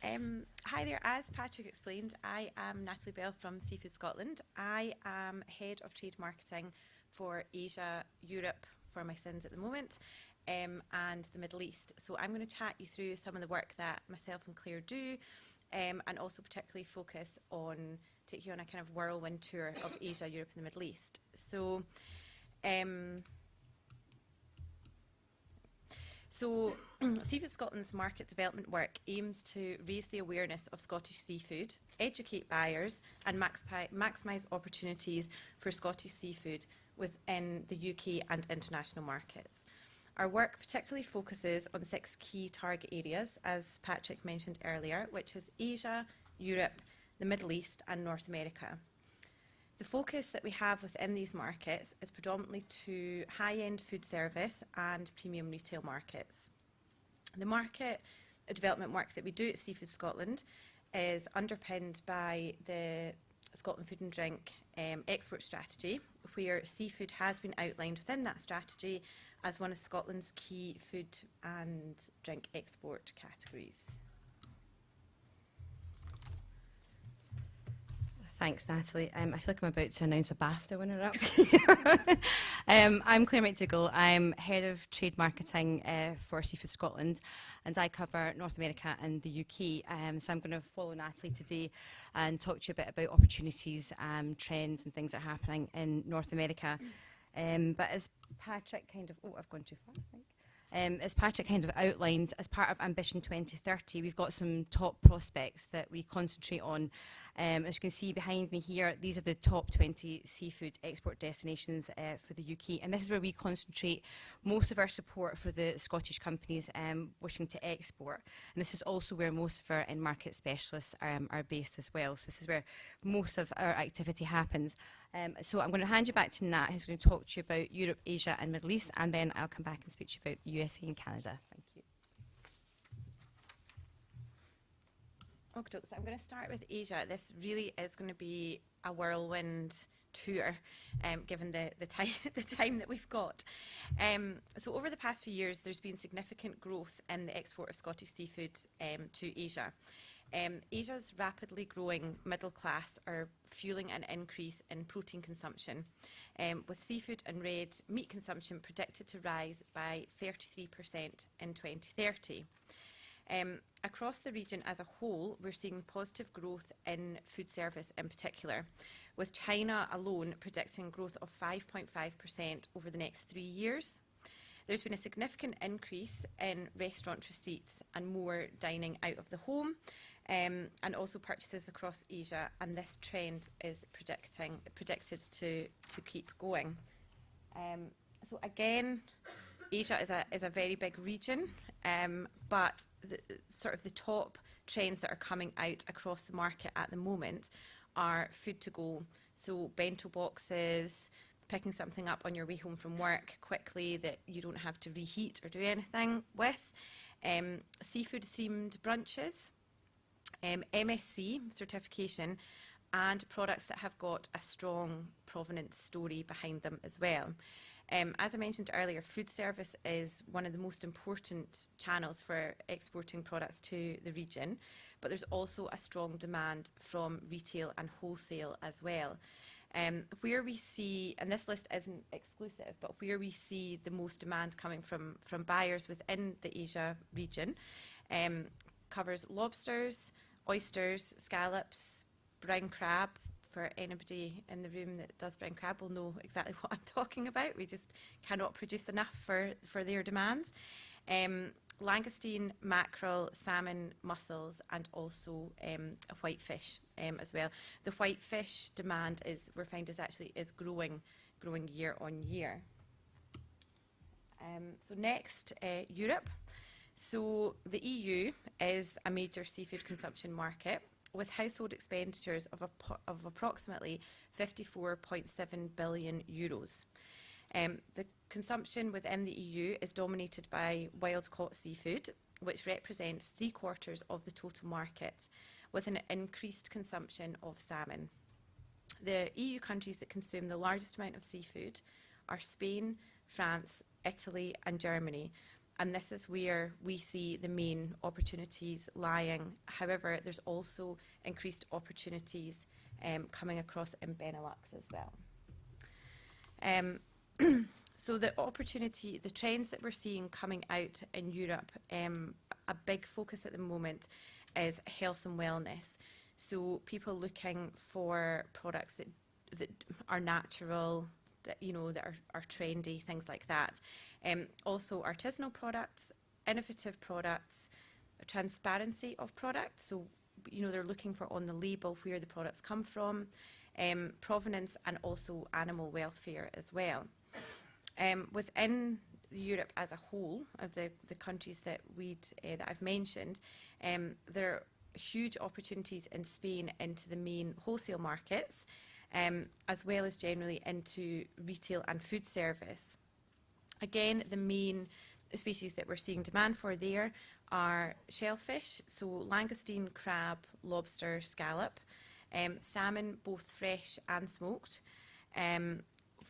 Hi there, as Patrick explained, I am Natalie Bell from Seafood Scotland. I am Head of Trade Marketing for Asia, Europe, for my sins at the moment, and the Middle East. So I'm going to chat you through some of the work that myself and Clare do, and also particularly focus on, take you on a kind of whirlwind tour of Asia, Europe and the Middle East. So Seafood Scotland's market development work aims to raise the awareness of Scottish seafood, educate buyers and maximise opportunities for Scottish seafood within the UK and international markets. Our work particularly focuses on 6 key target areas, as Patrick mentioned earlier, which is Asia, Europe, the Middle East and North America. The focus that we have within these markets is predominantly to high-end food service and premium retail markets. The market development work that we do at Seafood Scotland is underpinned by the Scotland Food and Drink export strategy, where seafood has been outlined within that strategy as one of Scotland's key food and drink export categories. Thanks, Natalie. I feel like I'm about to announce a BAFTA winner up here. I'm Clare McDougall. I'm Head of Trade Marketing for Seafood Scotland, and I cover North America and the UK. So I'm going to follow Natalie today and talk to you a bit about opportunities, trends and things that are happening in North America. But as Patrick kind of, I've gone too far, I think. As Patrick kind of outlined, as part of Ambition 2030, we've got some top prospects that we concentrate on. As you can see behind me here, these are the top 20 seafood export destinations for the UK, and this is where we concentrate most of our support for the Scottish companies wishing to export. And this is also where most of our in-market specialists are based as well. So this is where most of our activity happens. So I'm going to hand you back to Nat, who's going to talk to you about Europe, Asia and Middle East, and then I'll come back and speak to you about the USA and Canada. Thank you. Okay, so I'm going to start with Asia. This really is going to be a whirlwind tour, given the time that we've got. So over the past few years, there's been significant growth in the export of Scottish seafood to Asia. Asia's rapidly growing middle class are fueling an increase in protein consumption, with seafood and red meat consumption predicted to rise by 33% in 2030. Across the region as a whole, we're seeing positive growth in food service in particular, with China alone predicting growth of 5.5% over the next 3 years. There's been a significant increase in restaurant receipts and more dining out of the home, and also purchases across Asia, and this trend is predicted to keep going. So again, Asia is a very big region, but the top trends that are coming out across the market at the moment are food to go, so bento boxes, picking something up on your way home from work quickly that you don't have to reheat or do anything with, seafood themed brunches, MSC certification, and products that have got a strong provenance story behind them as well. As I mentioned earlier, food service is one of the most important channels for exporting products to the region, but there's also a strong demand from retail and wholesale as well. Where we see, and this list isn't exclusive, but where we see the most demand coming from buyers within the Asia region, covers lobsters, oysters, scallops, brown crab. For anybody in the room that does brown crab will know exactly what I'm talking about. We just cannot produce enough for their demands. Langoustine, mackerel, salmon, mussels, and also whitefish as well. The whitefish demand we're finding is growing year on year. So next, Europe. So the EU is a major seafood consumption market, with household expenditures of approximately 54.7 billion euros. The consumption within the EU is dominated by wild-caught seafood, which represents 3/4 of the total market, with an increased consumption of salmon. The EU countries that consume the largest amount of seafood are Spain, France, Italy and Germany, and this is where we see the main opportunities lying. However, there's also increased opportunities coming across in Benelux as well. So the trends that we're seeing coming out in Europe, a big focus at the moment is health and wellness. So people looking for products that are natural, that are trendy, things like that. Also artisanal products, innovative products, transparency of products. So they're looking for on the label where the products come from, provenance, and also animal welfare as well. Within Europe as a whole, of the countries that I've mentioned, there are huge opportunities in Spain into the main wholesale markets, as well as generally into retail and food service. Again, the main species that we're seeing demand for there are shellfish, so langoustine, crab, lobster, scallop, salmon, both fresh and smoked,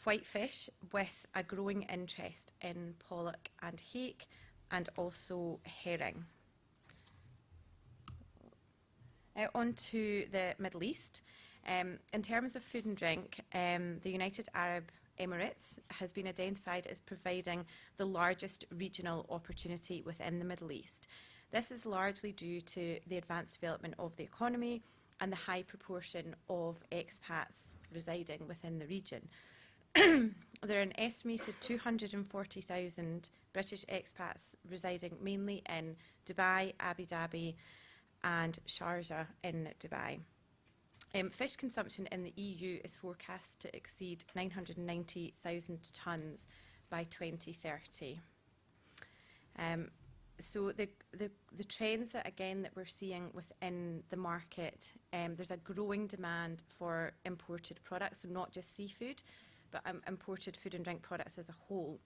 whitefish, with a growing interest in pollock and hake, and also herring. On to the Middle East. In terms of food and drink, the United Arab Emirates has been identified as providing the largest regional opportunity within the Middle East. This is largely due to the advanced development of the economy and the high proportion of expats residing within the region. There are an estimated 240,000 British expats residing mainly in Dubai, Abu Dhabi, and Sharjah in Dubai. Fish consumption in the EU is forecast to exceed 990,000 tonnes by 2030. So the trends that we're seeing within the market, there's a growing demand for imported products, so not just seafood, but imported food and drink products as a whole.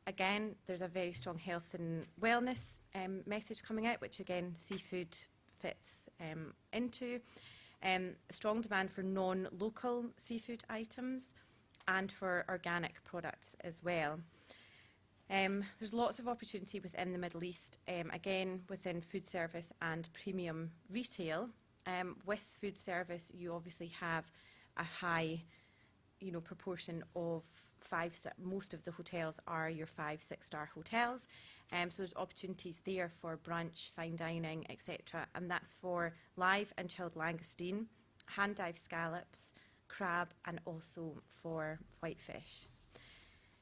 Again, there's a very strong health and wellness message coming out, which again seafood fits into. Strong demand for non-local seafood items and for organic products as well. There's lots of opportunity within the Middle East, again within food service and premium retail. With food service, you obviously have a high proportion of 5-star. Most of the hotels are your 5-6 star hotels, so there's opportunities there for brunch, fine dining, etc. And that's for live and chilled langoustine, hand dive scallops, crab, and also for whitefish.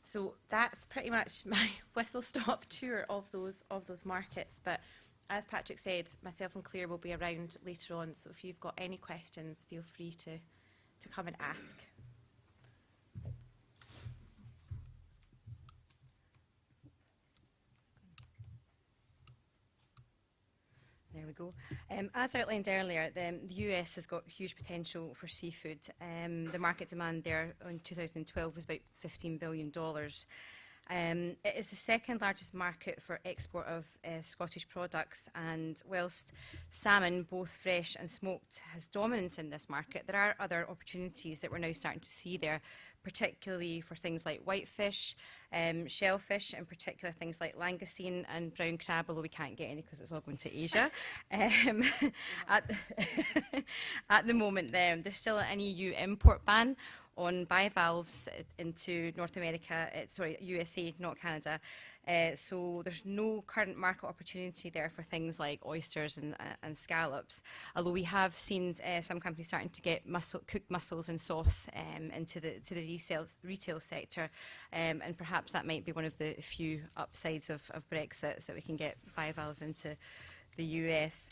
So that's pretty much my whistle-stop tour of those markets. But as Patrick said, myself and Clare will be around later on, so if you've got any questions, feel free to come and ask. There we go. As outlined earlier, the US has got huge potential for seafood. The market demand there in 2012 was about $15 billion. It is the second largest market for export of Scottish products, and whilst salmon, both fresh and smoked, has dominance in this market, there are other opportunities that we're now starting to see there, particularly for things like whitefish, shellfish, in particular things like langoustine and brown crab, although we can't get any because it's all going to Asia. At the moment, there's still an EU import ban on bivalves into North America, USA, not Canada. So there's no current market opportunity there for things like oysters and scallops, although we have seen some companies starting to get cooked mussels and sauce into the retail sector, and perhaps that might be one of the few upsides of Brexit, so that we can get bivalves into the US.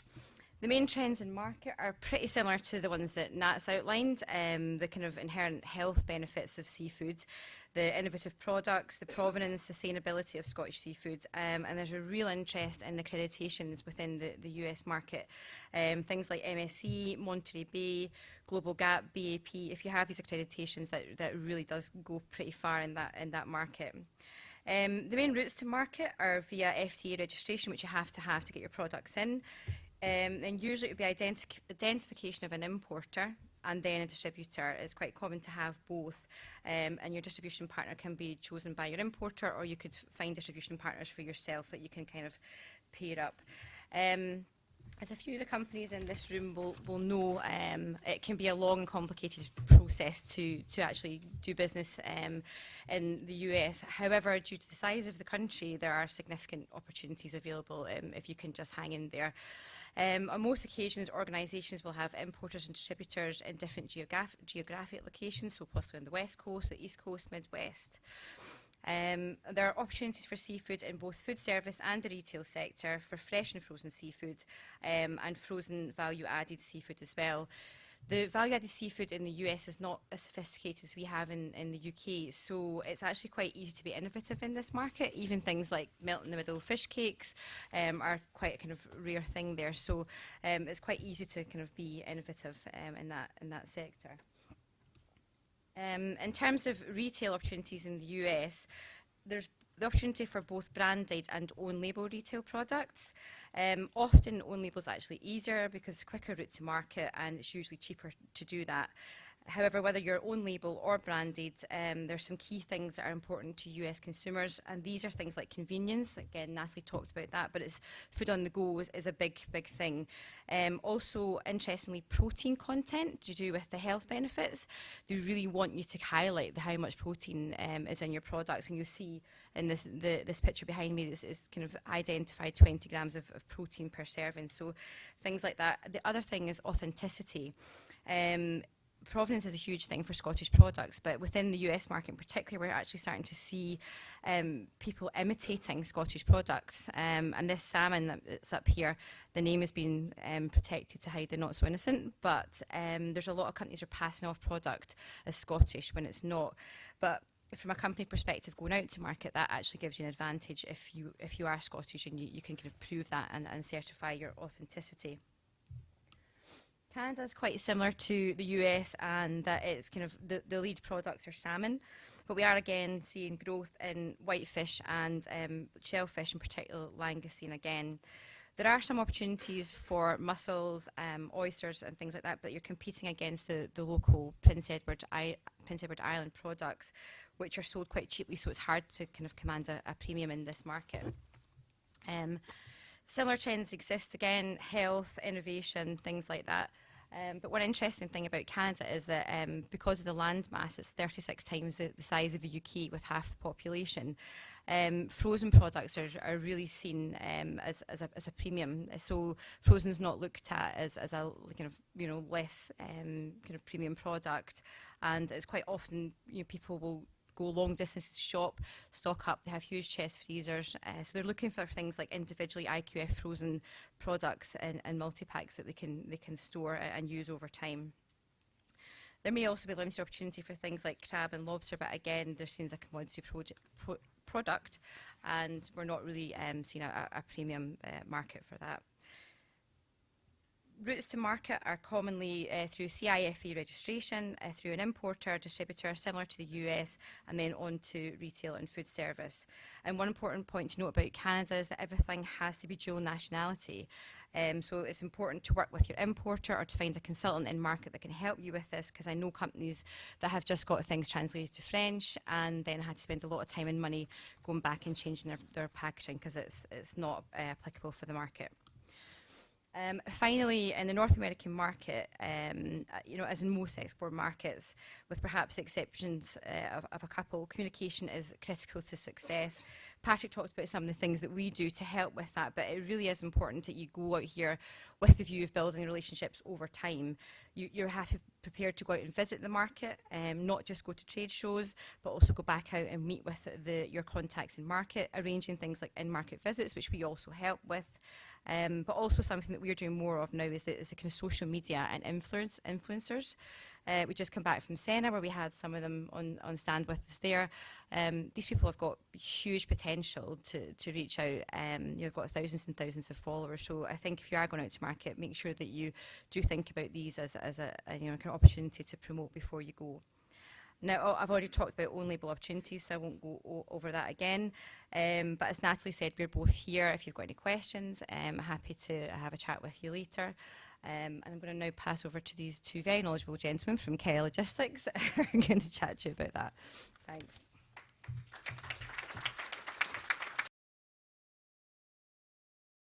The main trends in market are pretty similar to the ones that Nat's outlined, the kind of inherent health benefits of seafood, the innovative products, the provenance, sustainability of Scottish seafood, and there's a real interest in the accreditations within the US market. Things like MSC, Monterey Bay, Global Gap, BAP. If you have these accreditations, that really does go pretty far in that market. The main routes to market are via FTA registration, which you have to get your products in. And usually it would be identification of an importer, and then a distributor. It's quite common to have both, and your distribution partner can be chosen by your importer, or you could find distribution partners for yourself that you can kind of pair up. As a few of the companies in this room will know, it can be a long and complicated process to actually do business in the US. However, due to the size of the country, there are significant opportunities available if you can just hang in there. On most occasions, organisations will have importers and distributors in different geographic locations, so possibly on the West Coast, the East Coast, Midwest. There are opportunities for seafood in both food service and the retail sector for fresh and frozen seafood, and frozen value-added seafood as well. The value-added seafood in the US is not as sophisticated as we have in the UK, so it's actually quite easy to be innovative in this market. Even things like melt-in-the-middle fish cakes are quite a kind of rare thing there, so it's quite easy to kind of be innovative in that sector. In terms of retail opportunities in the US, there's the opportunity for both branded and own label retail products. Often own label is actually easier because it's a quicker route to market and it's usually cheaper to do that. However, whether you're own label or branded, there's some key things that are important to US consumers, and these are things like convenience. Again, Natalie talked about that, but it's food on the go is a big thing. Also, interestingly, protein content to do with the health benefits. They really want you to highlight how much protein is in your products, and you'll see in this picture behind me, this is kind of identified 20 grams of protein per serving. So things like that. The other thing is authenticity. Provenance is a huge thing for Scottish products, but within the US market in particular, we're actually starting to see people imitating Scottish products. And this salmon that's up here, the name has been protected to hide the not so innocent, but there's a lot of companies who are passing off product as Scottish when it's not. But from a company perspective, going out to market, that actually gives you an advantage if you are Scottish and you can kind of prove that and certify your authenticity. Canada is quite similar to the US, and that it's kind of the lead products are salmon, but we are again seeing growth in whitefish and shellfish, in particular langoustine again. There are some opportunities for mussels, oysters and things like that, but you're competing against the local Prince Edward Island products, which are sold quite cheaply, so it's hard to kind of command a premium in this market. Similar trends exist again, health, innovation, things like that. But one interesting thing about Canada is that because of the land mass, it's 36 times the size of the UK with half the population. Frozen products are really seen as a premium. So frozen is not looked at as a kind of less kind of premium product, and it's quite often people will go long distance to shop, stock up. They have huge chest freezers, so they're looking for things like individually IQF frozen products and multi-packs that they can store and use over time. There may also be limited opportunity for things like crab and lobster, but again, they're seen as a commodity product, and we're not really seeing a premium market for that. Routes to market are commonly through CIFE registration, through an importer, distributor, similar to the US, and then on to retail and food service. And one important point to note about Canada is that everything has to be dual nationality. So it's important to work with your importer or to find a consultant in market that can help you with this, because I know companies that have just got things translated to French and then had to spend a lot of time and money going back and changing their packaging because it's not applicable for the market. Finally, in the North American market, as in most export markets, with perhaps exceptions of a couple, communication is critical to success. Patrick talked about some of the things that we do to help with that, but it really is important that you go out here with the view of building relationships over time. You have to be prepared to go out and visit the market, not just go to trade shows, but also go back out and meet with your contacts in market, arranging things like in-market visits, which we also help with. But also something that we're doing more of now is the kind of social media and influencers. We just come back from Senna where we had some of them on stand with us there. These people have got huge potential to reach out. You've got thousands and thousands of followers. So I think if you are going out to market, make sure that you do think about these as a kind of opportunity to promote before you go. Now, I've already talked about own label opportunities, so I won't go over that again. But as Natalie said, we're both here. If you've got any questions, I'm happy to have a chat with you later. And I'm going to now pass over to these two very knowledgeable gentlemen from Kelly Logistics who are going to chat to you about that. Thanks.